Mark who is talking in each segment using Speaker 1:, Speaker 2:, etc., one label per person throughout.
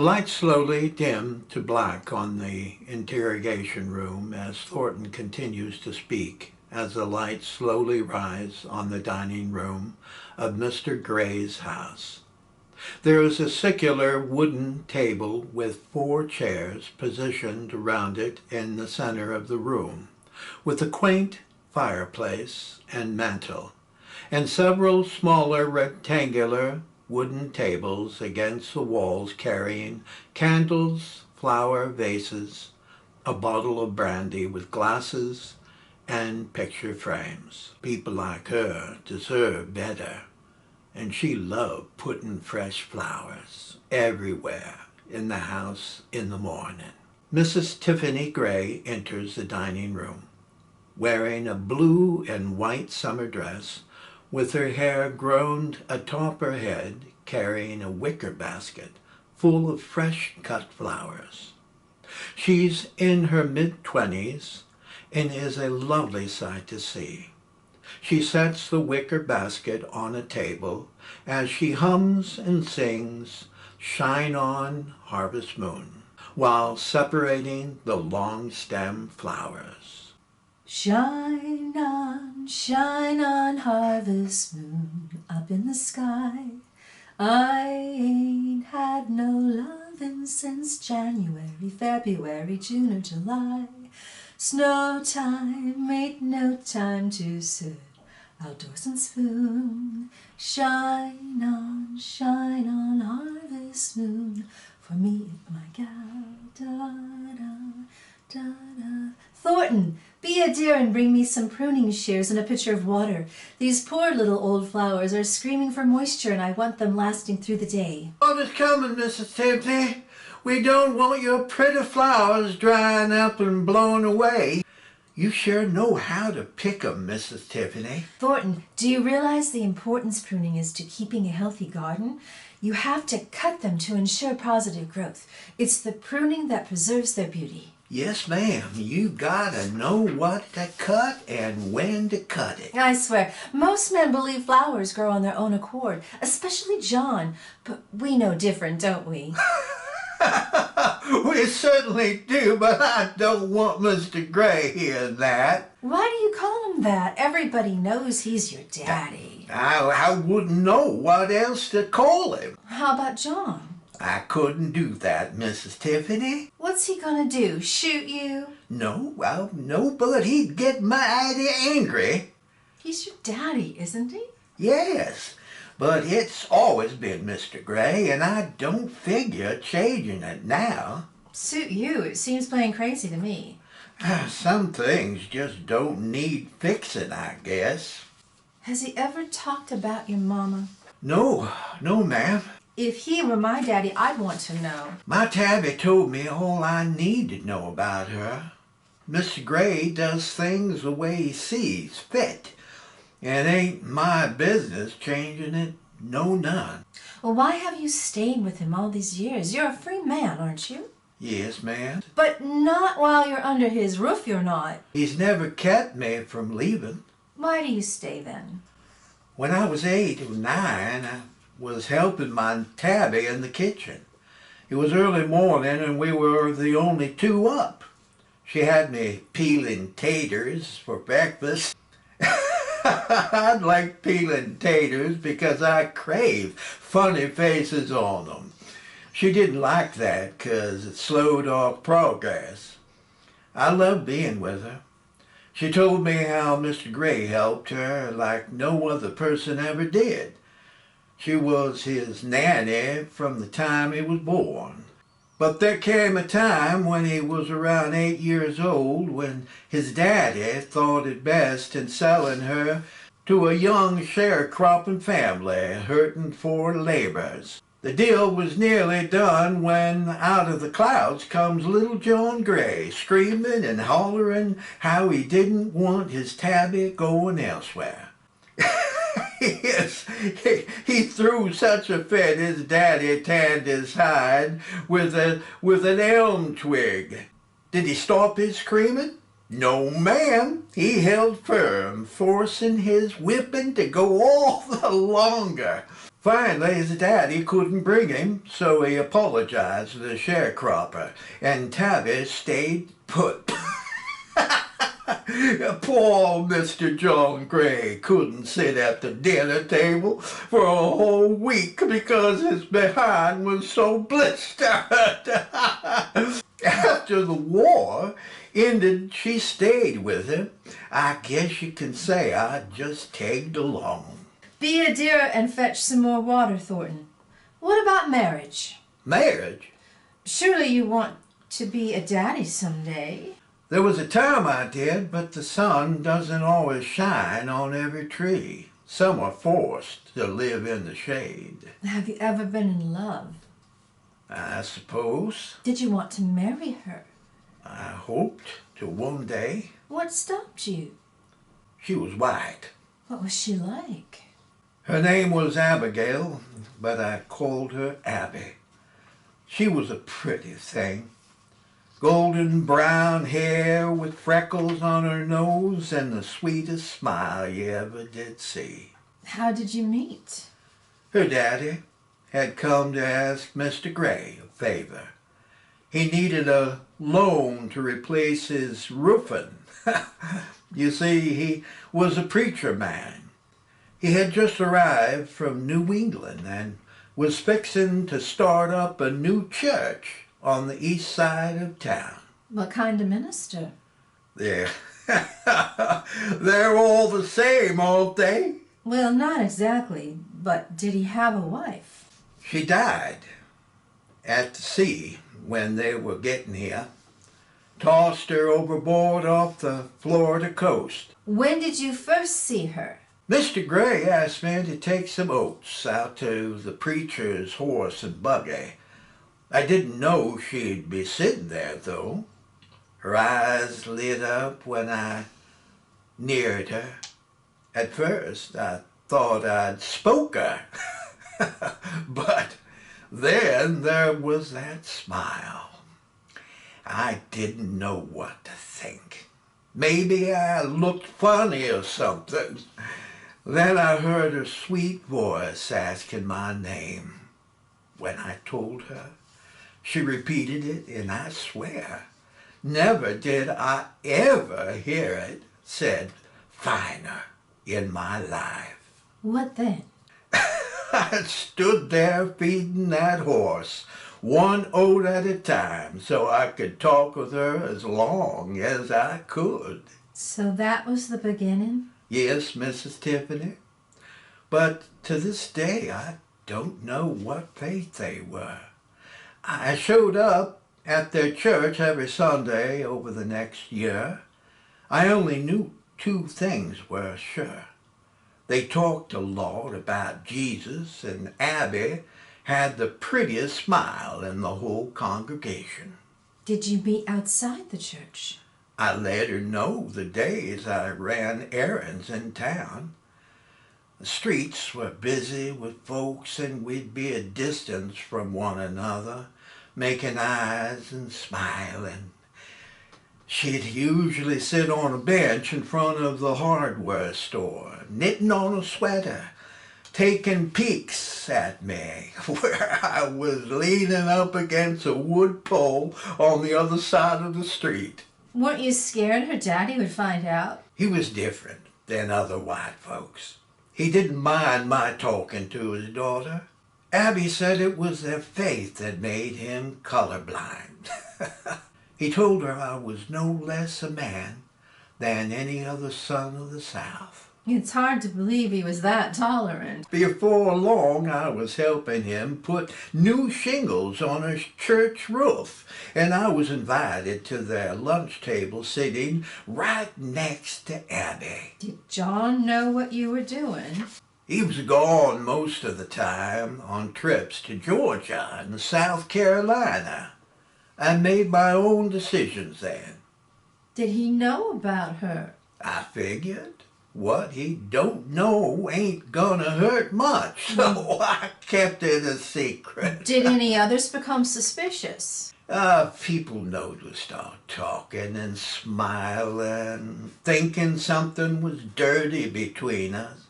Speaker 1: light slowly dimmed to black on the interrogation room as Thornton continues to speak, as the lights slowly rise on the dining room of Mr. Gray's house. There is a circular wooden table with 4 chairs positioned around it in the center of the room, with a quaint fireplace and mantel, and several smaller rectangular wooden tables against the walls carrying candles, flower vases, a bottle of brandy with glasses, and picture frames. People like her deserve better, and she loved putting fresh flowers everywhere in the house in the morning. Mrs. Tiffany Gray enters the dining room, wearing a blue and white summer dress, with her hair groomed atop her head, carrying a wicker basket full of fresh cut flowers. She's in her mid-20s and is a lovely sight to see. She sets the wicker basket on a table as she hums and sings "Shine On, Harvest Moon," while separating the long stem flowers.
Speaker 2: Shine on, harvest moon, up in the sky. I ain't had no lovin' since January, February, June, or July. Snow time, ain't no time to sit outdoors and spoon. Shine on, harvest moon, for me and my gal. Da, da, da, da. Thornton, be a dear and bring me some pruning shears and a pitcher of water. These poor little old flowers are screaming for moisture, and I want them lasting through the day.
Speaker 1: What is coming, Mrs. Tiffany? We don't want your pretty flowers drying up and blowing away. You sure know how to pick 'em, Mrs. Tiffany.
Speaker 2: Thornton, do you realize the importance pruning is to keeping a healthy garden? You have to cut them to ensure positive growth. It's the pruning that preserves their beauty.
Speaker 1: Yes, ma'am. You gotta know what to cut and when to cut it.
Speaker 2: I swear, most men believe flowers grow on their own accord, especially John. But we know different, don't we?
Speaker 1: We certainly do, but I don't want Mr. Gray hearing that.
Speaker 2: Why do you call him that? Everybody knows he's your daddy.
Speaker 1: I wouldn't know what else to call him.
Speaker 2: How about John?
Speaker 1: I couldn't do that, Mrs. Tiffany.
Speaker 2: What's he gonna do, shoot you?
Speaker 1: No, well, no, but he'd get mighty angry.
Speaker 2: He's your daddy, isn't he?
Speaker 1: Yes, but it's always been Mr. Gray, and I don't figure changing it now.
Speaker 2: Suit you, it seems plain crazy to me.
Speaker 1: Some things just don't need fixing, I guess.
Speaker 2: Has he ever talked about your mama?
Speaker 1: No, ma'am.
Speaker 2: If he were my daddy, I'd want to know.
Speaker 1: My Tabby told me all I need to know about her. Mr. Gray does things the way he sees fit. It ain't my business changing it, no none.
Speaker 2: Well, why have you stayed with him all these years? You're a free man, aren't you?
Speaker 1: Yes, ma'am.
Speaker 2: But not while you're under his roof, you're not.
Speaker 1: He's never kept me from leaving.
Speaker 2: Why do you stay then?
Speaker 1: When I was 8 or 9, I was helping my Tabby in the kitchen. It was early morning and we were the only 2 up. She had me peeling taters for breakfast. I'd like peeling taters because I crave funny faces on them. She didn't like that because it slowed off progress. I loved being with her. She told me how Mr. Gray helped her like no other person ever did. She was his nanny from the time he was born. But there came a time when he was around 8 years old when his daddy thought it best in selling her to a young sharecropping family hurting for laborers. The deal was nearly done when out of the clouds comes little John Gray, screaming and hollering how he didn't want his Tabby going elsewhere. Yes, he threw such a fit his daddy tanned his hide with an elm twig. Did he stop his screaming? No, ma'am. He held firm, forcing his whipping to go all the longer. Finally, his daddy couldn't bring him, so he apologized to the sharecropper, and Tabby stayed put. Poor Mr. John Gray couldn't sit at the dinner table for a whole week because his behind was so blistered. After the war ended, she stayed with him. I guess you can say I just tagged along.
Speaker 2: Be a dear and fetch some more water, Thornton. What about marriage?
Speaker 1: Marriage?
Speaker 2: Surely you want to be a daddy someday.
Speaker 1: There was a time I did, but the sun doesn't always shine on every tree. Some are forced to live in the shade.
Speaker 2: Have you ever been in love?
Speaker 1: I suppose.
Speaker 2: Did you want to marry her?
Speaker 1: I hoped to one day.
Speaker 2: What stopped you?
Speaker 1: She was white.
Speaker 2: What was she like?
Speaker 1: Her name was Abigail, but I called her Abby. She was a pretty thing. Golden brown hair with freckles on her nose and the sweetest smile you ever did see.
Speaker 2: How did you meet?
Speaker 1: Her daddy had come to ask Mr. Gray a favor. He needed a loan to replace his roofing. You see, he was a preacher man. He had just arrived from New England and was fixing to start up a new church on the east side of town.
Speaker 2: What kind of minister?
Speaker 1: They're all the same, aren't they?
Speaker 2: Well, not exactly, but did he have a wife?
Speaker 1: She died at the sea when they were getting here. Tossed her overboard off the Florida coast.
Speaker 2: When did you first see her?
Speaker 1: Mr. Gray asked me to take some oats out to the preacher's horse and buggy. I didn't know she'd be sitting there, though. Her eyes lit up when I neared her. At first, I thought I'd spoke her. But then there was that smile. I didn't know what to think. Maybe I looked funny or something. Then I heard her sweet voice asking my name. When I told her, she repeated it, and I swear, never did I ever hear it said finer in my life.
Speaker 2: What then?
Speaker 1: I stood there feeding that horse, one oat at a time, so I could talk with her as long as I could.
Speaker 2: So that was the beginning?
Speaker 1: Yes, Mrs. Tiffany. But to this day, I don't know what faith they were. I showed up at their church every Sunday over the next year. I only knew two things were sure. They talked a lot about Jesus, and Abby had the prettiest smile in the whole congregation.
Speaker 2: Did you meet outside the church?
Speaker 1: I let her know the days I ran errands in town. The streets were busy with folks, and we'd be a distance from one another, making eyes and smiling. She'd usually sit on a bench in front of the hardware store, knitting on a sweater, taking peeks at me, where I was leaning up against a wood pole on the other side of the street.
Speaker 2: Weren't you scared her daddy would find out?
Speaker 1: He was different than other white folks. He didn't mind my talking to his daughter. Abby said it was their faith that made him colorblind. He told her I was no less a man than any other son of the South.
Speaker 2: It's hard to believe he was that tolerant.
Speaker 1: Before long, I was helping him put new shingles on his church roof, and I was invited to their lunch table sitting right next to Abby.
Speaker 2: Did John know what you were doing?
Speaker 1: He was gone most of the time on trips to Georgia and South Carolina. I made my own decisions then.
Speaker 2: Did he know about her?
Speaker 1: I figured what he don't know ain't gonna hurt much, so I kept it a secret.
Speaker 2: Did any others become suspicious?
Speaker 1: People noticed our talking and smiling, thinking something was dirty between us.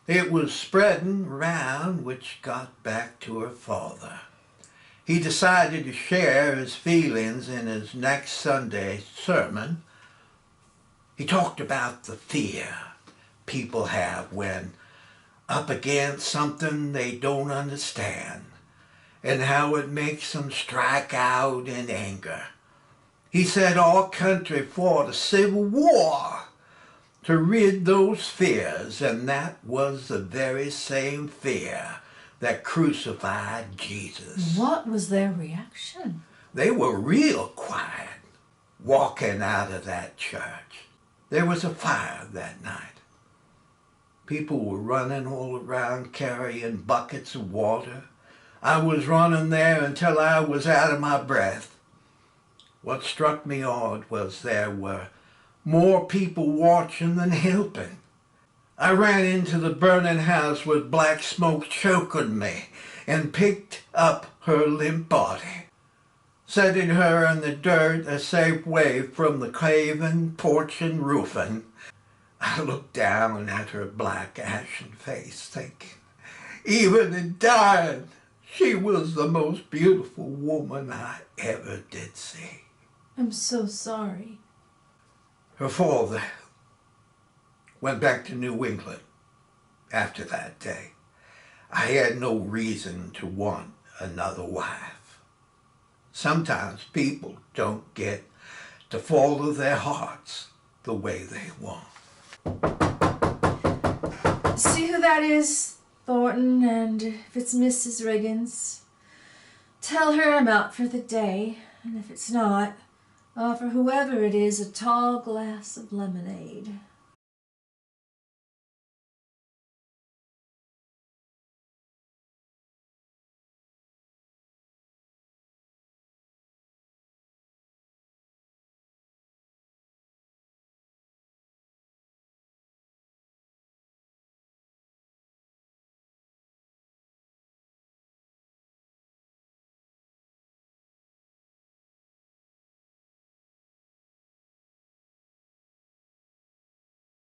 Speaker 1: It was spreading round, which got back to her father. He decided to share his feelings in his next Sunday sermon. He talked about the fear people have when up against something they don't understand, and how it makes them strike out in anger. He said our country fought a civil war to rid those fears, and that was the very same fear that crucified Jesus.
Speaker 2: What was their reaction?
Speaker 1: They were real quiet walking out of that church. There was a fire that night. People were running all around carrying buckets of water. I was running there until I was out of my breath. What struck me odd was there were more people watching than helping. I ran into the burning house with black smoke choking me and picked up her limp body, setting her in the dirt a safe way from the caving porch and roofing. I looked down at her black ashen face, thinking, even in dying, she was the most beautiful woman I ever did see.
Speaker 2: I'm so sorry.
Speaker 1: Her father went back to New England after that day. I had no reason to want another wife. Sometimes people don't get to follow their hearts the way they want.
Speaker 2: See who that is, Thornton, and if it's Mrs. Riggins, tell her I'm out for the day, and if it's not, offer whoever it is a tall glass of lemonade.